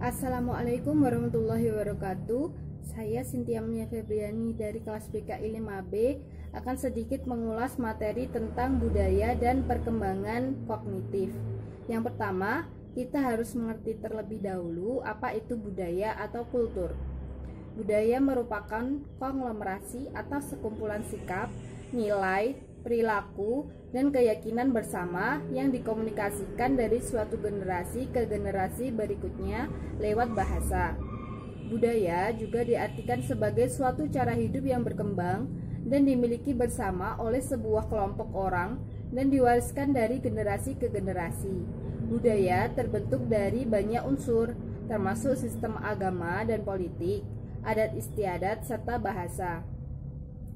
Assalamualaikum warahmatullahi wabarakatuh. Saya Cynthia Mia Febriani dari kelas BKI 5B akan sedikit mengulas materi tentang budaya dan perkembangan kognitif. Yang pertama, kita harus mengerti terlebih dahulu apa itu budaya atau kultur. Budaya merupakan konglomerasi atau sekumpulan sikap, nilai, perilaku, dan keyakinan bersama yang dikomunikasikan dari suatu generasi ke generasi berikutnya lewat bahasa. Budaya juga diartikan sebagai suatu cara hidup yang berkembang dan dimiliki bersama oleh sebuah kelompok orang dan diwariskan dari generasi ke generasi. Budaya terbentuk dari banyak unsur, termasuk sistem agama dan politik, adat istiadat, serta bahasa.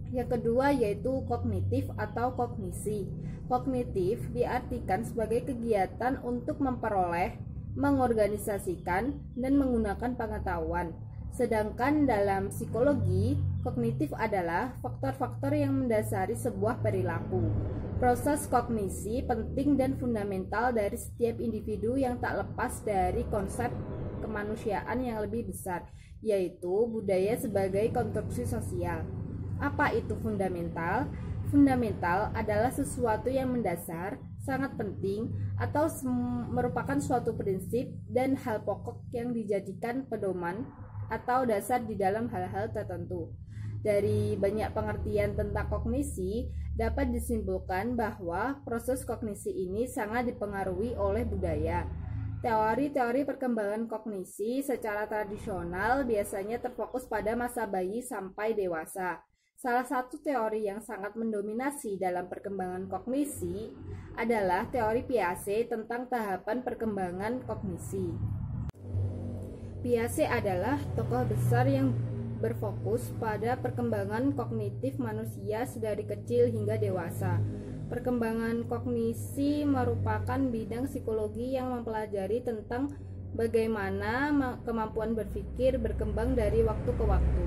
Yang kedua yaitu kognitif atau kognisi. Kognitif diartikan sebagai kegiatan untuk memperoleh, mengorganisasikan, dan menggunakan pengetahuan. Sedangkan dalam psikologi, kognitif adalah faktor-faktor yang mendasari sebuah perilaku. Proses kognisi penting dan fundamental dari setiap individu yang tak lepas dari konsep kemanusiaan yang lebih besar, yaitu budaya sebagai konstruksi sosial. Apa itu fundamental? Fundamental adalah sesuatu yang mendasar, sangat penting, atau merupakan suatu prinsip dan hal pokok yang dijadikan pedoman atau dasar di dalam hal-hal tertentu. Dari banyak pengertian tentang kognisi, dapat disimpulkan bahwa proses kognisi ini sangat dipengaruhi oleh budaya. Teori-teori perkembangan kognisi secara tradisional biasanya terfokus pada masa bayi sampai dewasa. Salah satu teori yang sangat mendominasi dalam perkembangan kognisi adalah teori Piaget tentang tahapan perkembangan kognisi. Piaget adalah tokoh besar yang berfokus pada perkembangan kognitif manusia sedari kecil hingga dewasa. Perkembangan kognisi merupakan bidang psikologi yang mempelajari tentang bagaimana kemampuan berpikir berkembang dari waktu ke waktu.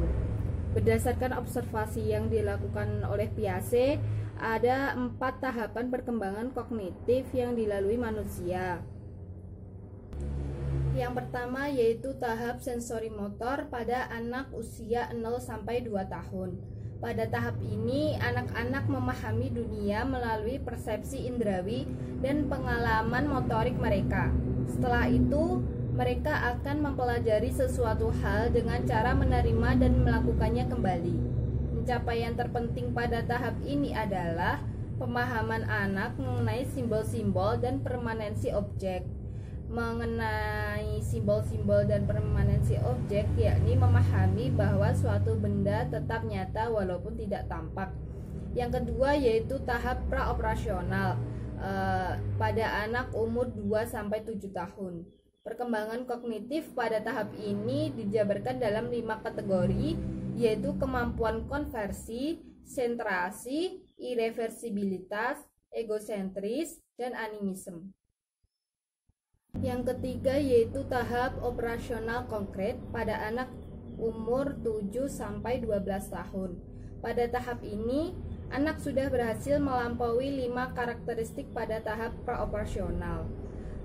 Berdasarkan observasi yang dilakukan oleh Piaget, ada 4 tahapan perkembangan kognitif yang dilalui manusia. Yang pertama yaitu tahap sensorimotor pada anak usia 0-2 tahun. Pada tahap ini, anak-anak memahami dunia melalui persepsi indrawi dan pengalaman motorik mereka. Setelah itu, mereka akan mempelajari sesuatu hal dengan cara menerima dan melakukannya kembali. Pencapaian terpenting pada tahap ini adalah pemahaman anak mengenai simbol-simbol dan permanensi objek. Mengenai simbol-simbol dan permanensi objek, yakni memahami bahwa suatu benda tetap nyata walaupun tidak tampak. Yang kedua yaitu tahap praoperasional pada anak umur 2-7 tahun. Perkembangan kognitif pada tahap ini dijabarkan dalam 5 kategori, yaitu kemampuan konversi, sentrasi, ireversibilitas, egosentris, dan animisme. Yang ketiga yaitu tahap operasional konkret pada anak umur 7-12 tahun. Pada tahap ini, anak sudah berhasil melampaui 5 karakteristik pada tahap praoperasional.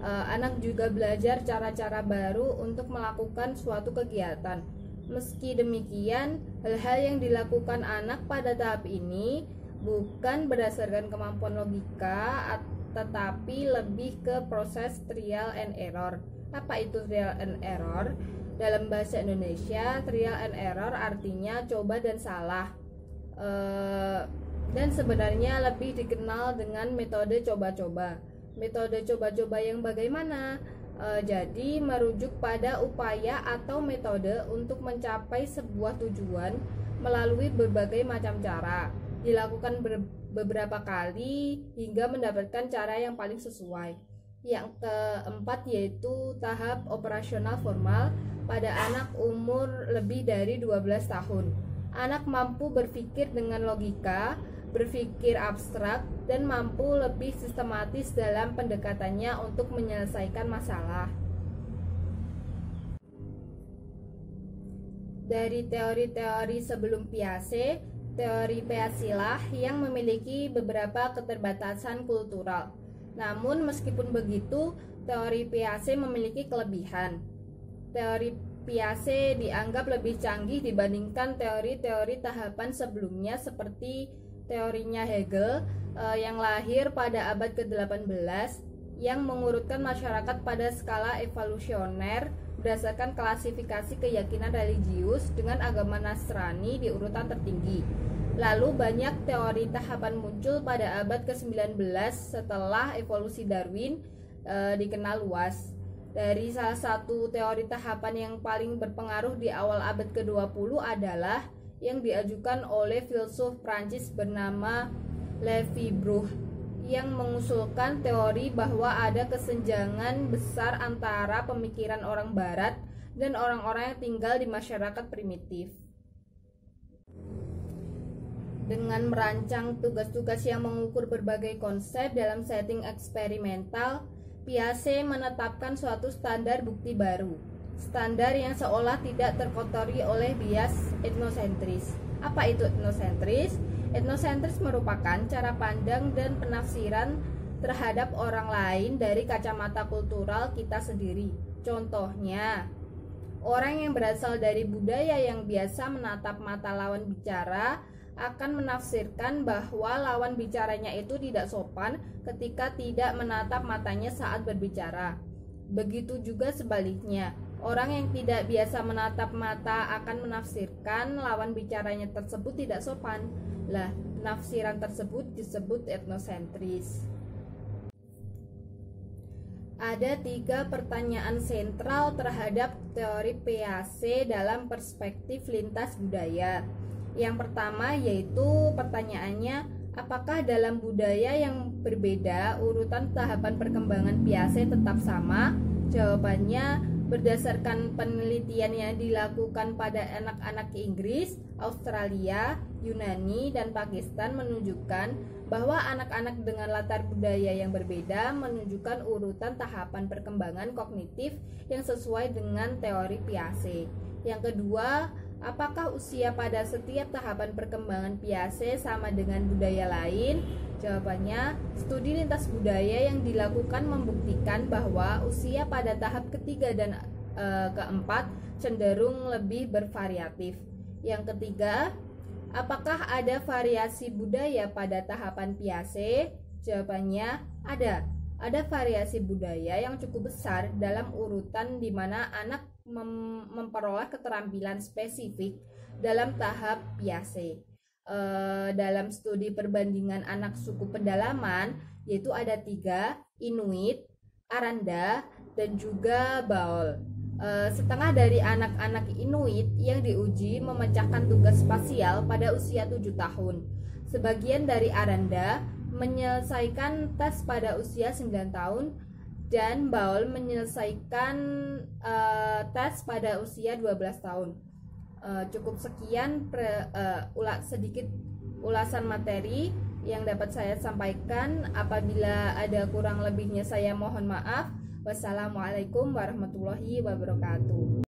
Anak juga belajar cara-cara baru untuk melakukan suatu kegiatan. Meski demikian, hal-hal yang dilakukan anak pada tahap ini bukan berdasarkan kemampuan logika, tetapi lebih ke proses trial and error. Apa itu trial and error? Dalam bahasa Indonesia, trial and error artinya coba dan salah. Dan sebenarnya lebih dikenal dengan metode coba-coba. Metode coba-coba yang bagaimana? Jadi merujuk pada upaya atau metode untuk mencapai sebuah tujuan melalui berbagai macam cara, dilakukan beberapa kali hingga mendapatkan cara yang paling sesuai. Yang keempat yaitu tahap operasional formal pada anak umur lebih dari 12 tahun. Anak mampu berpikir dengan logika, berpikir abstrak, dan mampu lebih sistematis dalam pendekatannya untuk menyelesaikan masalah. Dari teori-teori sebelum Piaget, teori Piaget lah yang memiliki beberapa keterbatasan kultural. Namun meskipun begitu, teori Piaget memiliki kelebihan. teori Piaget dianggap lebih canggih dibandingkan teori-teori tahapan sebelumnya seperti teorinya Hegel yang lahir pada abad ke-18 yang mengurutkan masyarakat pada skala evolusioner berdasarkan klasifikasi keyakinan religius dengan agama Nasrani di urutan tertinggi. Lalu banyak teori tahapan muncul pada abad ke-19 setelah evolusi Darwin dikenal luas. Dari salah satu teori tahapan yang paling berpengaruh di awal abad ke-20 adalah yang diajukan oleh filsuf Prancis bernama Lévi-Strauss yang mengusulkan teori bahwa ada kesenjangan besar antara pemikiran orang barat dan orang-orang yang tinggal di masyarakat primitif. Dengan merancang tugas-tugas yang mengukur berbagai konsep dalam setting eksperimental, Piaget menetapkan suatu standar bukti baru, standar yang seolah tidak terkotori oleh bias etnosentris. Apa itu etnosentris? Etnosentris merupakan cara pandang dan penafsiran terhadap orang lain dari kacamata kultural kita sendiri. Contohnya, orang yang berasal dari budaya yang biasa menatap mata lawan bicara akan menafsirkan bahwa lawan bicaranya itu tidak sopan ketika tidak menatap matanya saat berbicara. Begitu juga sebaliknya, orang yang tidak biasa menatap mata akan menafsirkan lawan bicaranya tersebut tidak sopan. Lah, penafsiran tersebut disebut etnosentris. Ada 3 pertanyaan sentral terhadap teori Piaget dalam perspektif lintas budaya. Yang pertama yaitu pertanyaannya, apakah dalam budaya yang berbeda urutan tahapan perkembangan Piaget tetap sama? Jawabannya, berdasarkan penelitian yang dilakukan pada anak-anak Inggris, Australia, Yunani, dan Pakistan menunjukkan bahwa anak-anak dengan latar budaya yang berbeda menunjukkan urutan tahapan perkembangan kognitif yang sesuai dengan teori Piaget. Yang kedua, apakah usia pada setiap tahapan perkembangan Piaget sama dengan budaya lain? Jawabannya, studi lintas budaya yang dilakukan membuktikan bahwa usia pada tahap ketiga dan keempat cenderung lebih bervariatif. Yang ketiga, apakah ada variasi budaya pada tahapan Piaget? Jawabannya, ada. Ada variasi budaya yang cukup besar dalam urutan di mana anak memperoleh keterampilan spesifik dalam tahap Piaget. Dalam studi perbandingan anak suku pedalaman, yaitu ada 3, Inuit, Aranda, dan juga Baol. Setengah dari anak-anak Inuit yang diuji memecahkan tugas spasial pada usia 7 tahun. Sebagian dari Aranda menyelesaikan tes pada usia 9 tahun dan Baol menyelesaikan tes pada usia 12 tahun. Cukup sekian sedikit ulasan materi yang dapat saya sampaikan. Apabila ada kurang lebihnya saya mohon maaf. Wassalamualaikum warahmatullahi wabarakatuh.